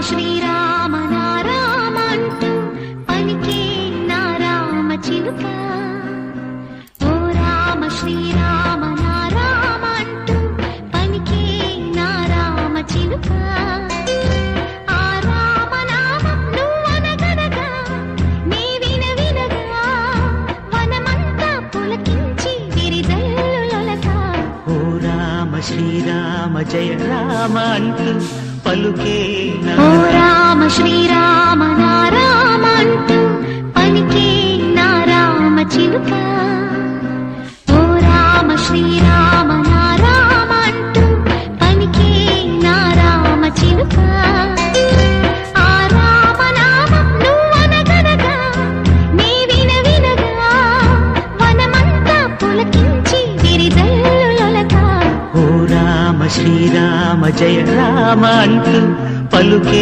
శ్రీరామ నారామ అంటూ పలికే నారామ చిలుక. ఓ రామ శ్రీరామ నారామ అంటూ పలికే నారామ చిలుక. ఆ రామనామం నువ్వనగనగా నీ వినగా వనమంతా పులకించి విరిజల్లులొలక. ఓ రామ శ్రీరామ జయ రామ అంటూ పలుకే ఓ రామ శ్రీరామ నారామ అంటూ పలికే నారామ చిలుక. ఓ రామ శ్రీరామ నారామ అంటూ పలికే నారామ చిలుక. ఆ రామనామం నువ్వనగనగా నీ వినగా వనమంతా పులకించి విరిజల్లులొలక. ఓ రామ శ్రీరామ జయ రామ అంటూ పలుకే